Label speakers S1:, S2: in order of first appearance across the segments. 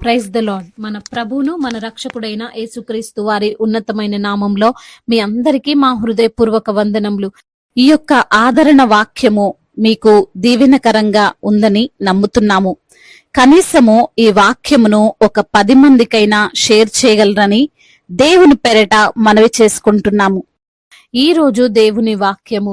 S1: Praise the lord. మన ప్రభువును మన రక్షకుడైన యేసుక్రీస్తు వారి ఉన్నతమైన నామంలో మీ అందరికీ మా హృదయపూర్వక వందనములు. ఈ యొక్క ఆదరణ వాక్యము మీకు దీవెనకరంగా ఉందని నమ్ముతున్నాము. కనీసము ఈ వాక్యమును ఒక 10 మందికైనా షేర్ చేయగలరని దేవుని పెరట మనవి చేసుకుంటున్నాము. ఈ రోజు దేవుని వాక్యము,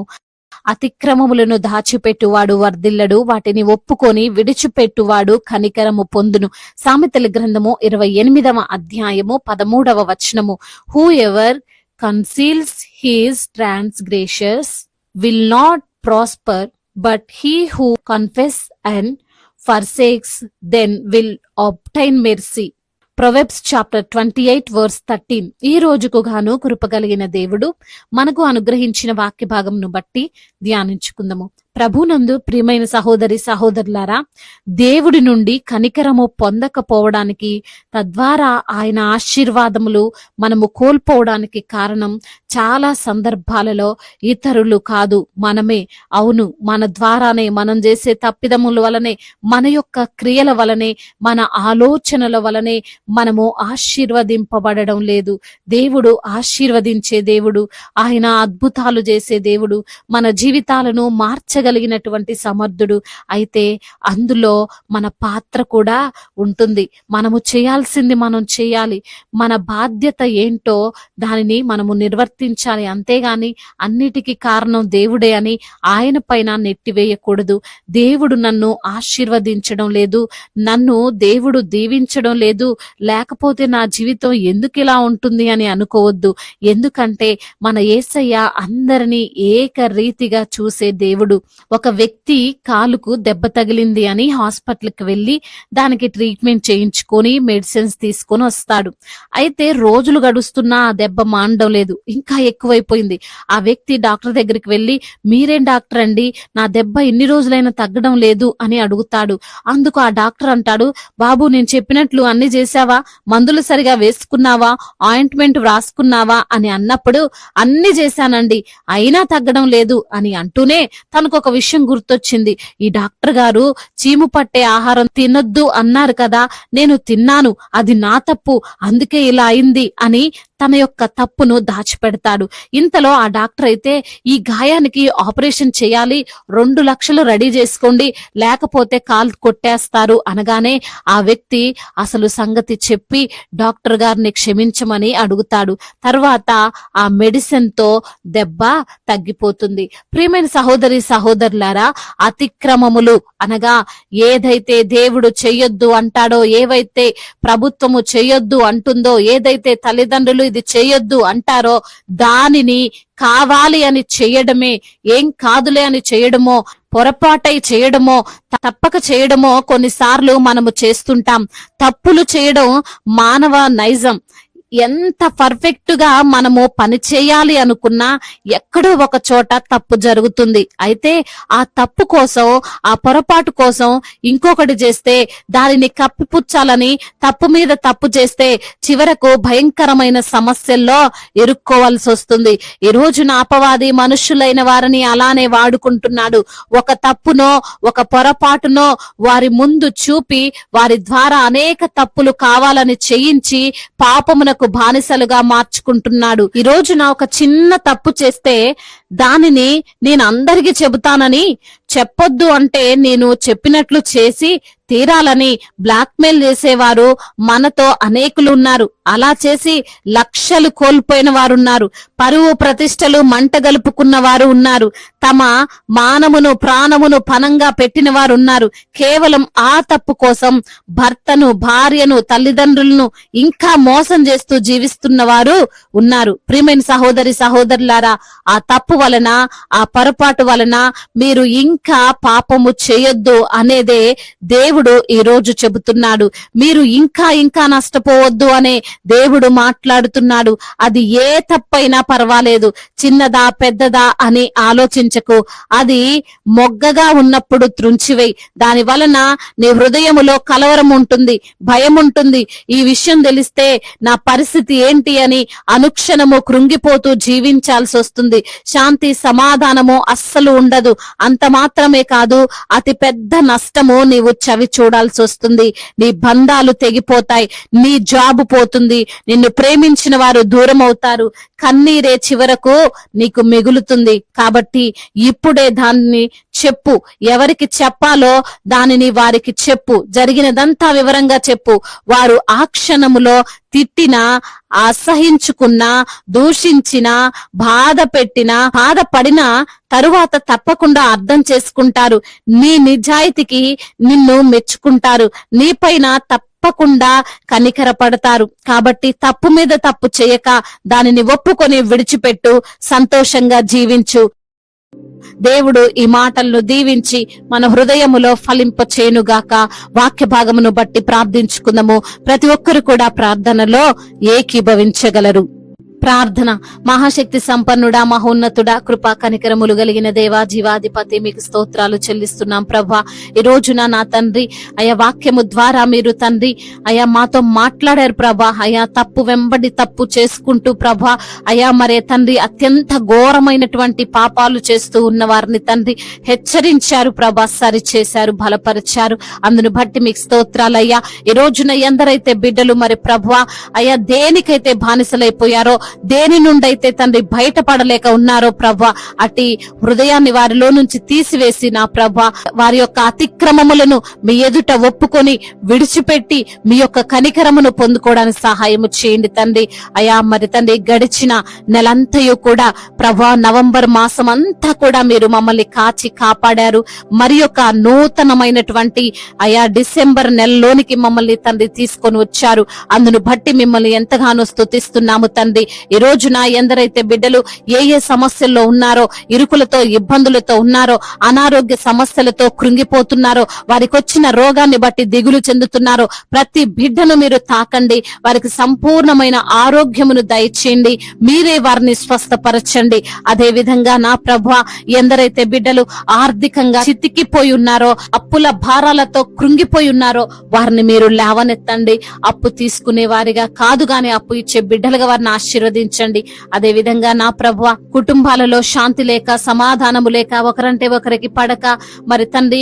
S1: అతిక్రమములను దాచిపెట్టువాడు వర్ధిల్లడు, వాటిని ఒప్పుకొని విడిచిపెట్టువాడు కనికరము పొందును. సామెతల గ్రంథము 28వ అధ్యాయము 13వ వచనము. Whoever conceals his transgressions will not prosper, but he who confess and forsakes then will obtain mercy. Proverbs chapter 28 verse 13. ఈ రోజుకు గాను కృపగలిగిన దేవుడు మనకు అనుగ్రహించిన వాక్య భాగంను బట్టి ధ్యానించుకుందాము. ప్రభునందు ప్రియమైన సహోదరి సహోదరులారా, దేవుడి నుండి కనికరము పొందకపోవడానికి, తద్వారా ఆయన ఆశీర్వాదములు మనము కోల్పోవడానికి కారణం చాలా సందర్భాలలో ఇతరులు కాదు, మనమే. అవును, మన ద్వారానే, మనం చేసే తప్పిదముల వలనే, మన యొక్క క్రియల వలనే, మన ఆలోచనల వలనే మనము ఆశీర్వదింపబడడం లేదు. దేవుడు ఆశీర్వదించే దేవుడు, ఆయన అద్భుతాలు చేసే దేవుడు, మన జీవితాలను మార్చగలిగినటువంటి సమర్థుడు. అయితే అందులో మన పాత్ర కూడా ఉంటుంది. మనము చేయాల్సింది మనం చేయాలి. మన బాధ్యత ఏంటో దానిని మనము నిర్వర్తించాలి. అంతేగాని అన్నిటికీ కారణం దేవుడే అని ఆయన పైన నెట్టివేయకూడదు. దేవుడు నన్ను ఆశీర్వదించడం లేదు, నన్ను దేవుడు దీవించడం లేదు, లేకపోతే నా జీవితం ఎందుకు ఇలా ఉంటుంది అని అనుకోవద్దు. ఎందుకంటే మన యేసయ్య అందరినీ ఏకరీతిగా చూసే దేవుడు. ఒక వ్యక్తి కాలుకు దెబ్బ తగిలింది అని హాస్పిటల్కి వెళ్ళి దానికి ట్రీట్మెంట్ చేయించుకొని మెడిసిన్స్ తీసుకొని వస్తాడు. అయితే రోజులు గడుస్తున్నా ఆ దెబ్బ మానడం లేదు, ఇంకా ఎక్కువైపోయింది. ఆ వ్యక్తి డాక్టర్ దగ్గరికి వెళ్ళి, మీరేం డాక్టర్ అండి, నా దెబ్బ ఎన్ని రోజులైనా తగ్గడం లేదు అని అడుగుతాడు. అందుకు ఆ డాక్టర్ అంటాడు, బాబు నేను చెప్పినట్లు అన్ని చేశావా, మందులు సరిగా వేసుకున్నావా, ఆయింట్మెంట్ రాసుకున్నావా అని అన్నప్పుడు, అన్ని చేశానండి అయినా తగ్గడం లేదు అని అంటూనే తనకు ఒక విషయం గుర్తొచ్చింది. ఈ డాక్టర్ గారు చీము పట్టే ఆహారం తినొద్దు అన్నారు కదా, నేను తిన్నాను, అది నా తప్పు, అందుకే ఇలా అయింది అని తన యొక్క తప్పును దాచిపెడతాడు. ఇంతలో ఆ డాక్టర్ అయితే, ఈ గాయానికి ఆపరేషన్ చేయాలి, 2 లక్షలు రెడీ చేసుకోండి, లేకపోతే కాలు కొట్టేస్తారు అనగానే ఆ వ్యక్తి అసలు సంగతి చెప్పి డాక్టర్ గారిని క్షమించమని అడుగుతాడు. తర్వాత ఆ మెడిసిన్ తో దెబ్బ తగ్గిపోతుంది. ప్రియమైన సహోదరి సహోదరులారా, అతిక్రమములు అనగా ఏదైతే దేవుడు చెయ్యొద్దు అంటాడో, ఏవైతే ప్రభుత్వము చెయ్యొద్దు అంటుందో, ఏదైతే తల్లిదండ్రులు ఇది చెయ్యొద్దు అంటారో దానిని కావాలి అని చేయడమే, ఏం కాదులే అని చేయడమో, పొరపాటై చేయడమో, తప్పక చేయడమో కొన్నిసార్లు మనము చేస్తుంటాం. తప్పులు చేయడం మానవ నైజం. ఎంత పర్ఫెక్ట్ గా మనము పని చేయాలి అనుకున్నా ఎక్కడో ఒక చోట తప్పు జరుగుతుంది. అయితే ఆ తప్పు కోసం, ఆ పొరపాటు కోసం ఇంకొకటి చేస్తే, దానిని కప్పిపుచ్చాలని తప్పు మీద తప్పు చేస్తే చివరకు భయంకరమైన సమస్యల్లో ఇరుక్కోవాల్సి వస్తుంది. ఈ రోజున అపవాది మనుషులైన వారిని అలానే వాడుకుంటున్నాడు. ఒక తప్పునో ఒక పొరపాటునో వారి ముందు చూపి వారి ద్వారా అనేక తప్పులు కావాలని చేయించి పాపమునకు బానిసలుగా మార్చుకుంటున్నాడు. ఈ రోజున ఒక చిన్న తప్పు చేస్తే దానిని నేను అందరికీ చెబుతానని చెప్పొద్దు అంటే నేను చెప్పినట్లు చేసి తీరాలని బ్లాక్మెయిల్ చేసేవారు మనతో అనేకులు ఉన్నారు. అలా చేసి లక్షలు కోల్పోయిన వారున్నారు. పరువు ప్రతిష్టలు మంట గలుపుకున్న వారు ఉన్నారు. తమ మానమును ప్రాణమును పనంగా పెట్టిన వారు ఉన్నారు. కేవలం ఆ తప్పు కోసం భర్తను, భార్యను, తల్లిదండ్రులను ఇంకా మోసం చేస్తూ జీవిస్తున్న వారు ఉన్నారు. ప్రియమైన సహోదరి సహోదరులారా, ఆ తప్పు వలన, ఆ పొరపాటు వలన మీరు ఇంకా పాపము చేయొద్దు అనేదే దేవుడు ఈ రోజు చెబుతున్నాడు. మీరు ఇంకా ఇంకా నష్టపోవద్దు అనే దేవుడు మాట్లాడుతున్నాడు. అది ఏ తప్పైనా పర్వాలేదు, చిన్నదా పెద్దదా అని ఆలోచించకు. అది మొగ్గగా ఉన్నప్పుడు త్రుంచివేయి. దాని వలన నీ హృదయములో కలవరం ఉంటుంది, భయం ఉంటుంది. ఈ విషయం తెలిస్తే నా పరిస్థితి ఏంటి అని అనుక్షణము కృంగిపోతూ జీవించాల్సి వస్తుంది. శాంతి సమాధానము అస్సలు ఉండదు. అంత మాత్రమే కాదు, అతి పెద్ద నష్టము నీవు చవి చవి చూడాల్సి వస్తుంది. నీ బంధాలు తెగిపోతాయి, నీ జాబు పోతుంది, నిన్ను ప్రేమించిన వారు దూరం అవుతారు, కన్నీరే చివరకు నీకు మిగులుతుంది. కాబట్టి ఇప్పుడే దాన్ని చెప్పు, ఎవరికి చెప్పాలో దానిని వారికి చెప్పు, జరిగినదంతా వివరంగా చెప్పు. వారు ఆ క్షణములో తిట్టినా, అసహించుకున్నా, దూషించినా, బాధపడినా తరువాత తప్పకుండా అర్థం చేసుకుంటారు. నీ నిజాయితీకి నిన్ను మెచ్చుకుంటారు, నీపైన తప్పకుండా కనికరపడతారు. కాబట్టి తప్పు మీద తప్పు చేయక దానిని ఒప్పుకొని విడిచిపెట్టు, సంతోషంగా జీవించు. దేవుడు ఈ మాటలను దీవించి మన హృదయములో ఫలింప చేయునుగాక. వాక్య భాగమును బట్టి ప్రార్థించుకుందాము. ప్రతి ఒక్కరు కూడా ప్రార్థనలో ఏకీభవించగలరు. ప్రార్థన. మహాశక్తి సంపన్నుడా, మహోన్నతుడా, కృపా కనికరములు కలిగిన దేవా, జీవాధిపతి, మీకు స్తోత్రాలు చెల్లిస్తున్నాం ప్రభా. ఈ రోజున నా తండ్రి అయా వాక్యము ద్వారా మీరు తండ్రి అయా మాతో మాట్లాడారు ప్రభా. అయా తప్పు వెంబడి తప్పు చేసుకుంటూ ప్రభా అయా మరే తండ్రి అత్యంత ఘోరమైనటువంటి పాపాలు చేస్తూ ఉన్న వారిని తండ్రి హెచ్చరించారు ప్రభా, సరి చేశారు, బలపరిచారు. అందును బట్టి మీకు స్తోత్రాలు అయ్యా. ఈ రోజున ఎందరైతే బిడ్డలు మరి ప్రభా అయా దేనికైతే బానిసలైపోయారో, దేని నుండైతే తండ్రి బయటపడలేక ఉన్నారో ప్రభా, అటి హృదయాన్ని వారిలో నుంచి తీసివేసి నా ప్రభా వారి యొక్క అతిక్రమములను మీ ఎదుట ఒప్పుకొని విడిచిపెట్టి మీ యొక్క కనికరమును పొందుకోవడానికి సహాయము చేయండి తండ్రి. అయా మరి తండ్రి గడిచిన నెలంతయు కూడా ప్రభా నవంబర్ మాసం అంతా కూడా మీరు మమ్మల్ని కాచి కాపాడారు. మరి యొక్క నూతనమైనటువంటి అయా డిసెంబర్ నెలలోనికి మమ్మల్ని తండ్రి తీసుకొని వచ్చారు. అందును బట్టి మిమ్మల్ని ఎంతగానో స్తుతిస్తున్నాము తండ్రి. ఈ రోజున ఎందరైతే బిడ్డలు ఏ సమస్యల్లో ఉన్నారో, ఇరుకులతో ఇబ్బందులతో ఉన్నారో, అనారోగ్య సమస్యలతో కృంగిపోతున్నారో, వారికి వచ్చిన రోగాన్ని బట్టి దిగులు చెందుతున్నారో, ప్రతి బిడ్డను మీరు తాకండి, వారికి సంపూర్ణమైన ఆరోగ్యమును దయచేయండి, మీరే వారిని స్వస్థపరచండి. అదే విధంగా నా ప్రభువా ఎందరైతే బిడ్డలు ఆర్థికంగా చితికిపోయి ఉన్నారో, అప్పుల భారాలతో కృంగిపోయి ఉన్నారో, వారిని మీరు లేవనెత్తండి. అప్పు తీసుకునే వారిగా కాదు గాని అప్పు ఇచ్చే బిడ్డలుగా వారిని ఆశీర్వదించండి. అదే విధంగా నా ప్రభువా కుటుంబాలలో శాంతి లేక, సమాధానము లేక, ఒకరంటే ఒకరికి పడక, మరి తండ్రి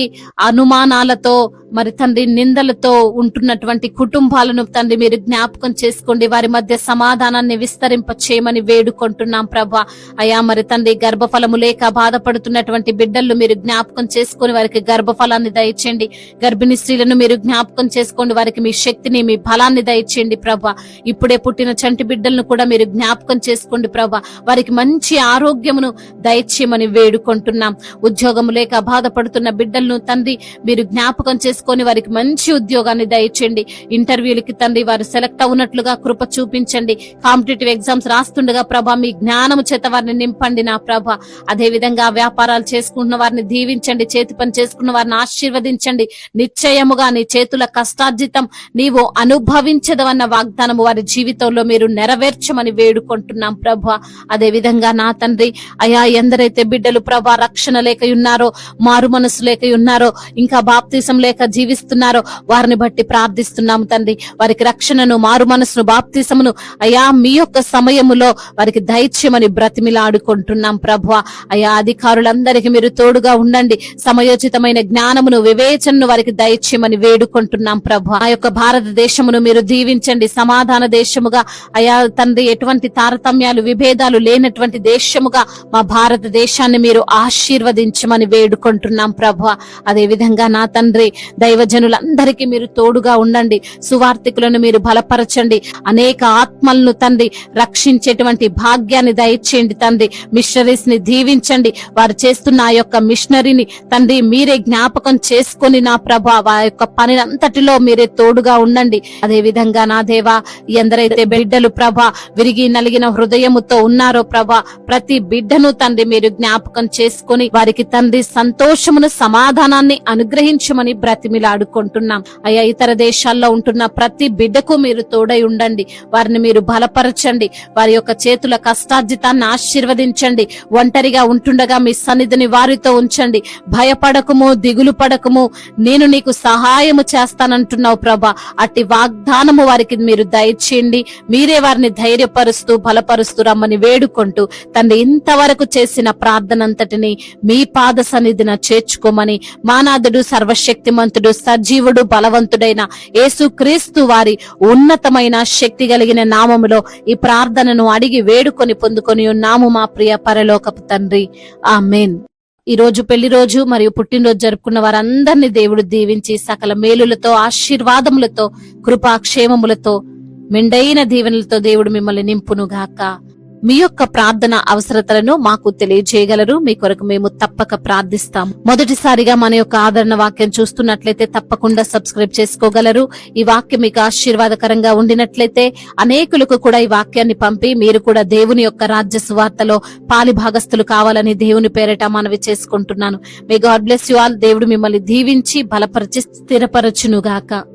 S1: అనుమానాలతో, మరి తండ్రి నిందలతో ఉంటున్నటువంటి కుటుంబాలను తండ్రి మీరు జ్ఞాపకం చేసుకోండి. వారి మధ్య సమాధానాన్ని విస్తరింప చేయమని వేడుకుంటున్నాం ప్రభా. అయా మరి తండ్రి గర్భఫలము లేక బాధపడుతున్నటువంటి బిడ్డలను మీరు జ్ఞాపకం చేసుకొని వారికి గర్భఫలాన్ని దయచేయండి. గర్భిణీ స్త్రీలను మీరు జ్ఞాపకం చేసుకోండి, వారికి మీ శక్తిని, మీ బలాన్ని దయచేయండి ప్రభా. ఇప్పుడే పుట్టిన చంటి బిడ్డలను కూడా మీరు జ్ఞాపకం చేసుకోండి ప్రభా. వారికి మంచి ఆరోగ్యమును దయచేయమని వేడుకుంటున్నాం. ఉద్యోగము లేక బాధపడుతున్న బిడ్డలను తండ్రి మీరు జ్ఞాపకం చేసుకొని వారికి మంచి ఉద్యోగాన్ని దయచేయండి. ఇంటర్వ్యూలకి తండ్రి వారు సెలెక్ట్ అవునట్లుగా కృప చూపించండి. కాంపిటేటివ్ ఎగ్జామ్స్ రాస్తుండగా ప్రభా మీ జ్ఞానము చేత వారిని నింపండి నా ప్రభా. అదే విధంగా వ్యాపారాలు చేసుకుంటున్న వారిని దీవించండి, చేతి పని చేసుకున్న వారిని ఆశీర్వదించండి. నిశ్చయముగా నీ చేతుల కష్టార్జితం నీవు అనుభవించదవన్న వాగ్దానము వారి జీవితంలో మీరు నెరవేర్చమని వేడుకుంటున్నాం ప్రభా. అదే విధంగా నా తండ్రి అయా ఎందరైతే బిడ్డలు ప్రభా రక్షణ లేక ఉన్నారో, మారు మనసు లేక ఉన్నారో, ఇంకా బాప్తిసం లేక జీవిస్తున్నారో, వారిని బట్టి ప్రార్థిస్తున్నాము తండ్రి. వారికి రక్షణను, మారు మనసును, బాప్తిసమును అయా మీ యొక్క సమయములో వారికి దయచేయమని బ్రతిమిలాడుకుంటున్నాం ప్రభా. అయా అధికారులందరికీ మీరు తోడుగా ఉండండి. సమయోచితమైన జ్ఞానమును, వివేచనను వారికి దయచేయమని వేడుకుంటున్నాం ప్రభా. ఆ యొక్క భారతదేశమును మీరు దీవించండి. సమాధాన దేశముగా అయా తండ్రి ఎటువంటి తారతమ్యాలు, విభేదాలు లేనటువంటి దేశముగా మా భారతదేశాన్ని మీరు ఆశీర్వదించమని వేడుకుంటున్నాం ప్రభా. అదే విధంగా నా తండ్రి దైవజనులందరికీ మీరు తోడుగా ఉండండి. సువార్థికులను మీరు బలపరచండి. అనేక ఆత్మలను తండ్రి రక్షించేటువంటి భాగ్యాన్ని దయచేయండి తండ్రి. మిషనరీస్ ని దీవించండి. వారు చేస్తున్న ఆ యొక్క మిషనరీని తండ్రి మీరే జ్ఞాపకం చేసుకొని నా ప్రభా ఆ యొక్క పని అంతటిలో మీరే తోడుగా ఉండండి. అదే విధంగా నా దేవా ఎందరైతే బిడ్డలు ప్రభా విరిగి నలిగిన హృదయముతో ఉన్నారో ప్రభా, ప్రతి బిడ్డను తండ్రి మీరు జ్ఞాపకం చేసుకొని వారికి తండ్రి సంతోషమును, సమాధానాన్ని అనుగ్రహించమని బ్రతిమిలాడుకుంటున్నాం. అయ్యా ఇతర దేశాల్లో ఉంటున్న ప్రతి బిడ్డకు మీరు తోడై ఉండండి. వారిని మీరు బలపరచండి. వారి యొక్క చేతుల కష్టార్జితాన్ని ఆశీర్వదించండి. ఒంటరిగా ఉంటుండగా మీ సన్నిధిని వారితో ఉంచండి. భయపడకము, దిగులు పడకము, నేను నీకు సహాయము చేస్తానంటున్నావు ప్రభా. అట్టి వాగ్దానము వారికి మీరు దయచేయండి. మీరే వారిని ధైర్యపరుస్తూ బలపరుస్తూ రమ్మని వేడుకుంటూ తండ్రి ఇంతవరకు చేసిన ప్రార్థనంతటిని మీ పాద సన్నిధిన చేర్చుకోమని మానాథుడు సర్వశక్తిమంతుడు సజీవుడు బలవంతుడైన యేసుక్రీస్తు వారి ఉన్నతమైన శక్తి కలిగిన నామములో ఈ ప్రార్థనను అడిగి వేడుకొని పొందుకొని ఉన్నాము మా ప్రియ పరలోకపు తండ్రి. ఆమేన్. ఈ రోజు పెళ్లి రోజు మరియు పుట్టినరోజు జరుపుకున్న వారందరినీ దేవుడు దీవించి సకల మేలులతో ఆశీర్వాదములతో కృపాక్షేమములతో మెండైన దీవెనలతో దేవుడు మిమ్మల్ని నింపును గాక. మీ యొక్క ప్రార్థన అవసరతలను మాకు తెలియజేయగలరు. మీ కొరకు మేము తప్పక ప్రార్థిస్తాం. మొదటిసారిగా మన యొక్క ఆదరణ వాక్యం చూస్తున్నట్లయితే తప్పకుండా సబ్స్క్రైబ్ చేసుకోగలరు. ఈ వాక్యం మీకు ఆశీర్వాదకరంగా ఉండినట్లయితే అనేకులకు కూడా ఈ వాక్యాన్ని పంపి మీరు కూడా దేవుని యొక్క రాజ్య సువార్తలో పాలిభాగస్తులు కావాలని దేవుని పేరిట మనవి చేసుకుంటున్నాను. May God bless you all. దేవుడు మిమ్మల్ని దీవించి బలపరిచి స్థిరపరచునుగాక.